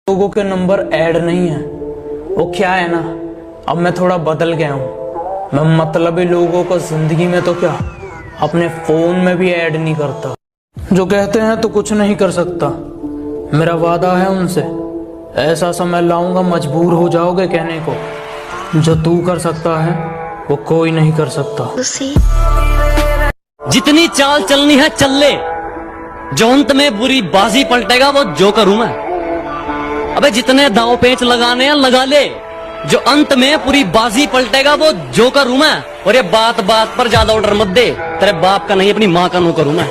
लोगों के number add नहीं है। वो क्या है ना, अब मैं थोड़ा बदल गया हूँ। मैं मतलबी लोगों को जिंदगी में तो क्या, अपने फोन में भी ऐड नहीं करता। जो कहते हैं तो कुछ नहीं कर सकता। मेरा वादा है उनसे, ऐसा समय लाऊंगा मजबूर हो जाओगे कहने को, जो तू कर सकता है वो कोई नहीं कर सकता। जितनी चाल चलनी है चल ले, जो अंत में बुरी बाजी पलटेगा वो जो करूं मैं। अबे जितने दांव पेंच लगाने हैं लगा ले, जो अंत में पूरी बाजी पलटेगा वो जो करूं मैं। और ये बात बात पर ज्यादा ऑर्डर मत दे, तेरे बाप का नहीं अपनी माँ का नो करूं मैं।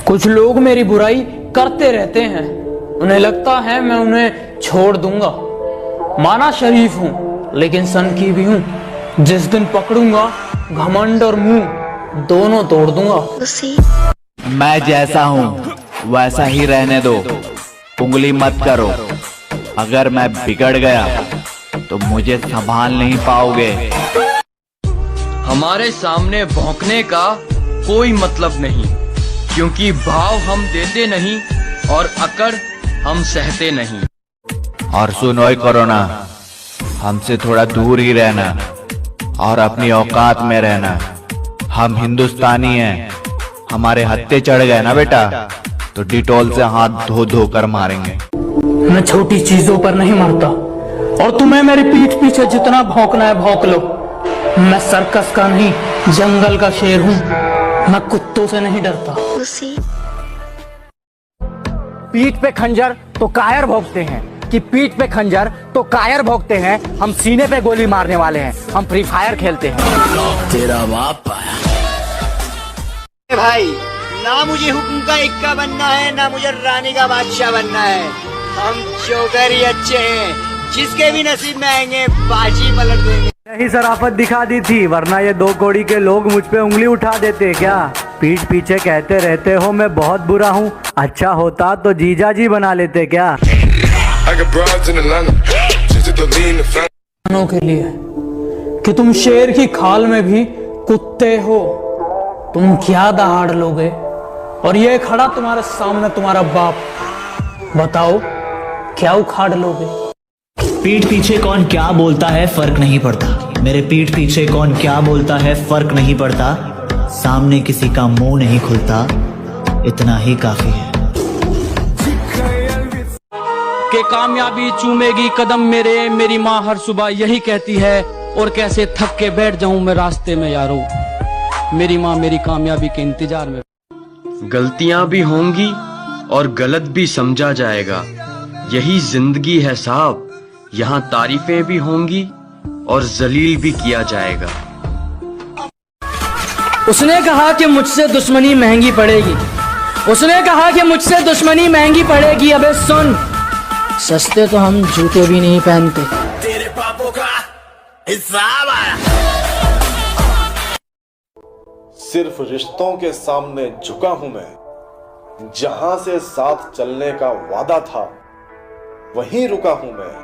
कुछ लोग मेरी बुराई करते रहते हैं, उन्हें लगता है मैं उन्हें छोड़ दूंगा। माना शरीफ हूँ लेकिन सन की भी हूँ। जिस दिन पकड़ूंगा घमंड और मुंह दोनों तोड़ दूंगा। मैं जैसा हूँ वैसा ही रहने दो, उंगली मत करो। अगर मैं बिगड़ गया तो मुझे संभाल नहीं पाओगे। हमारे सामने भौंकने का कोई मतलब नहीं, क्योंकि भाव हम देते नहीं और अकड़ हम सहते नहीं। और सुनो कोरोना, हमसे थोड़ा दूर ही रहना और अपनी औकात में रहना। हम हिंदुस्तानी हैं, हमारे हत्थे चढ़ गए ना बेटा तो डिटॉल से हाथ धो धो कर मारेंगे। मैं छोटी चीजों पर नहीं मरता, और तुम्हें मेरी पीठ पीछे जितना भौंकना है भौंक लो। मैं सर्कस का नहीं जंगल का शेर हूँ, मैं कुत्तों से नहीं डरता। पीठ पे खंजर तो कायर भोंकते हैं, कि पीठ पे खंजर तो कायर भोंकते हैं। हम सीने पे गोली मारने वाले हैं, हम फ्री फायर खेलते हैं। तेरा बाप आया भाई, ना मुझे हुक्म का इक्का बनना है, ना मुझे रानी का बादशाह बनना है। हम जोकर ही अच्छे हैं, जिसके भी नसीब में आएंगे बाजी पलट देंगे। यही शराफत दिखा दी थी, वरना ये दो कौड़ी के लोग मुझ पे उंगली उठा देते क्या। पीठ पीछे कहते रहते हो मैं बहुत बुरा हूँ, अच्छा होता तो जीजा जी बना लेते क्या। के लिए कि तुम शेर की खाल में भी कुत्ते हो, तुम क्या दहाड़ लोगे। और ये खड़ा तुम्हारे सामने तुम्हारा बाप, बताओ क्या उखाड़ लोगे। पीठ पीछे कौन क्या बोलता है फर्क नहीं पड़ता, मेरे पीठ पीछे कौन क्या बोलता है फर्क नहीं पड़ता। सामने किसी का मुंह नहीं खुलता, इतना ही काफी है। कि कामयाबी चूमेगी कदम मेरे, मेरी माँ हर सुबह यही कहती है। और कैसे थक के बैठ जाऊं मैं रास्ते में यारो, मेरी माँ मेरी कामयाबी के इंतजार में। गलतियां भी होंगी और गलत भी समझा जाएगा, यही जिंदगी है साहब। यहाँ तारीफें भी होंगी और जलील भी किया जाएगा। उसने कहा कि मुझसे दुश्मनी महंगी पड़ेगी, उसने कहा कि मुझसे दुश्मनी महंगी पड़ेगी। अबे सुन, सस्ते तो हम जूते भी नहीं पहनते। तेरे पापों का हिसाब आया। सिर्फ रिश्तों के सामने झुका हूं मैं, जहां से साथ चलने का वादा था वहीं रुका हूं मैं।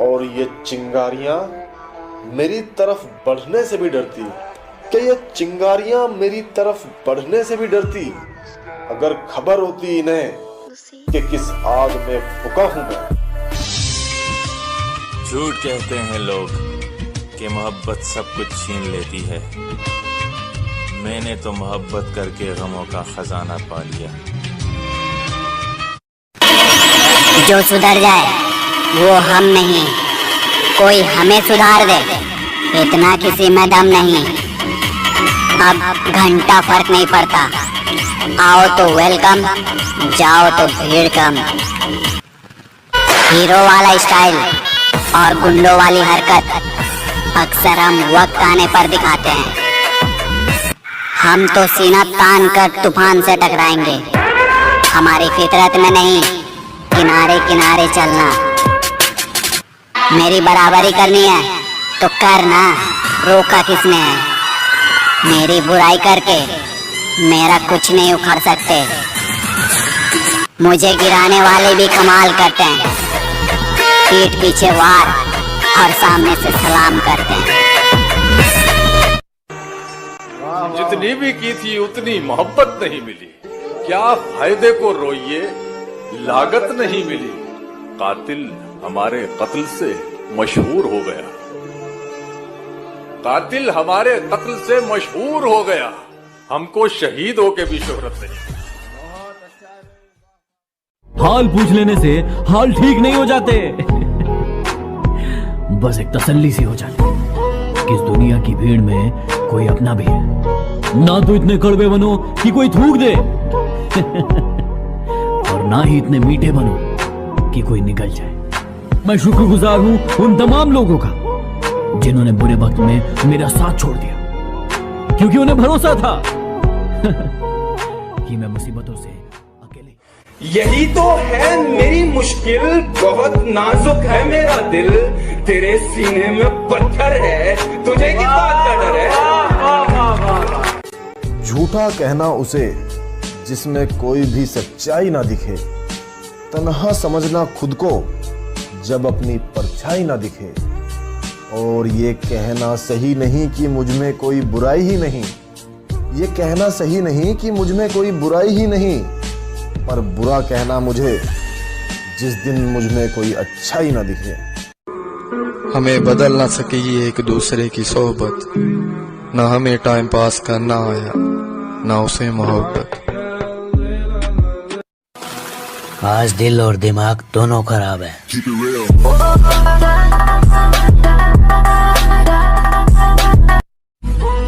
और ये चिंगारियां मेरी तरफ बढ़ने से भी डरती, क्या ये चिंगारियां मेरी तरफ बढ़ने से भी डरती। अगर खबर होती इन्हें कि किस आग में फुका हूं मैं। झूठ कहते हैं लोग कि मोहब्बत सब कुछ छीन लेती है, मैंने तो मोहब्बत करके गमों का खजाना पा लिया। जो सुधर जाए वो हम नहीं, कोई हमें सुधार दे, इतना किसी में दम नहीं। अब घंटा फर्क नहीं पड़ता, आओ तो वेलकम, जाओ तो भीड़ कम। हीरो वाला स्टाइल और गुंडों वाली हरकत अक्सर हम वक्त आने पर दिखाते हैं। हम तो सीना तान कर तूफान से टकराएंगे, हमारी फितरत में नहीं किनारे किनारे चलना। मेरी बराबरी करनी है तो करना, रोका किसने है। मेरी बुराई करके मेरा कुछ नहीं उखड़ सकते, मुझे गिराने वाले भी कमाल करते हैं। पीठ पीछे वार और सामने से सलाम करते हैं। जितनी भी की थी उतनी मोहब्बत नहीं मिली, क्या फायदे को रोइए लागत नहीं मिली, कातिल हमारे कत्ल से मशहूर हो गया। कातिल हमारे कत्ल से मशहूर हो गया, हमको शहीद होके भी शोहरत नहीं। हाल पूछ लेने से हाल ठीक नहीं हो जाते। बस एक तसल्ली सी हो जाती कि इस दुनिया की भीड़ में कोई अपना भी है। ना तो इतने कड़वे बनो कि कोई थूक दे और ना ही इतने मीठे बनो कि कोई निकल जाए। मैं शुक्रगुजार हूं उन तमाम लोगों का जिन्होंने बुरे वक्त में मेरा साथ छोड़ दिया, क्योंकि उन्हें भरोसा था कि मैं मुसीबतों से अकेले। यही तो है मेरी मुश्किल, बहुत नाजुक है मेरा दिल, तेरे सीने में पत्थर है, तुझे किस बात का डर है? झूठा कहना उसे जिसमें कोई भी सच्चाई ना दिखे, तन्हा समझना खुद को जब अपनी परछाई ना दिखे, और ये कहना सही नहीं कि मुझ में कोई बुराई ही नहीं, ये कहना सही नहीं कि मुझ में कोई बुराई ही नहीं, पर बुरा कहना मुझे जिस दिन मुझ में कोई अच्छाई ना दिखे। हमें बदल ना सकेगी एक दूसरे की सोहबत, ना हमें टाइम पास करना आया ना उसे मोहब्बत। आज दिल और दिमाग दोनों खराब है।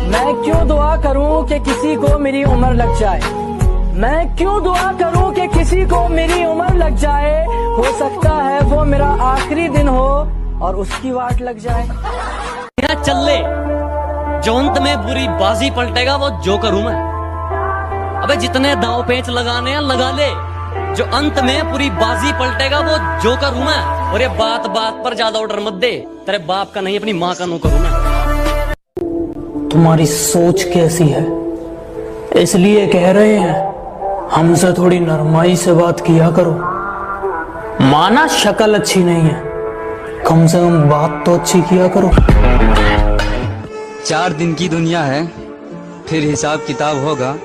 मैं क्यों दुआ करूं कि किसी को मेरी उम्र लग जाए, मैं क्यों दुआ करूं कि किसी को मेरी उम्र लग जाए, हो सकता है वो मेरा आखिरी दिन हो और उसकी वाट लग जाए। चल ले, जो अंत में बुरी बाजी पलटेगा वो जोकर हूं मैं। अबे जितने दांव पेंच लगाने हैं लगा ले, जो अंत में पूरी बाजी पलटेगा वो जोकर हूं मैं। और ये बात बात पर ज्यादा ऑर्डर मत दे, तेरे बाप का नहीं अपनी माँ का नौकर हूं मैं। तुम्हारी सोच कैसी है इसलिए कह रहे हैं, हमसे थोड़ी नरमाई से बात किया करो। माना शक्ल अच्छी नहीं है, कम से कम बात तो अच्छी किया करो। 4 दिन की दुनिया है, फिर हिसाब किताब होगा।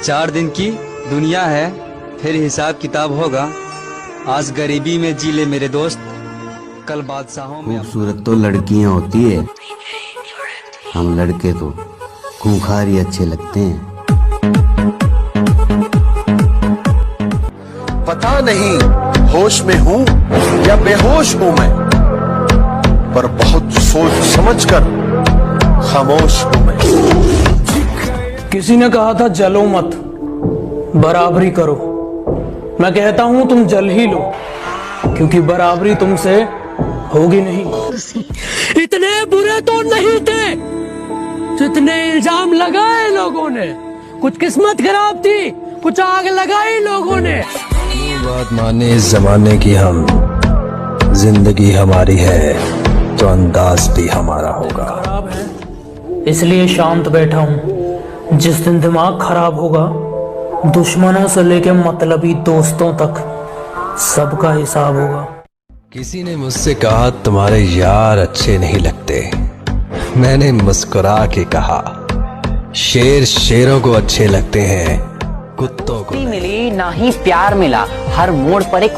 4 दिन की दुनिया है, फिर हिसाब किताब होगा। आज गरीबी में जी ले मेरे दोस्त, कल बादशाहों में। खूबसूरत तो लड़कियां होती है, हम लड़के तो खूंखार ही अच्छे लगते हैं। पता नहीं होश में हूँ या बेहोश हूँ मैं, पर बहुत सोच समझकर खामोश हूँ मैं। किसी ने कहा था जलो मत, बराबरी करो। मैं कहता हूं तुम जल ही लो, क्योंकि बराबरी तुमसे होगी नहीं। इतने बुरे तो नहीं थे जितने इल्जाम लगाए लोगों ने, कुछ किस्मत खराब थी, कुछ आग लगाई लोगों ने। बात माने इस जमाने की हम, जिंदगी हमारी है तो अंदाज भी हमारा होगा। खराब है इसलिए शांत बैठा हूं। जिस दिन दिमाग खराब होगा, दुश्मनों से लेके मतलबी दोस्तों तक सबका हिसाब होगा। किसी ने मुझसे कहा तुम्हारे यार अच्छे नहीं लगते, मैंने मुस्कुरा के कहा शेर शेरों को अच्छे लगते हैं, कुत्तों को मिली ना ही प्यार मिला, हर मोड़ पर एक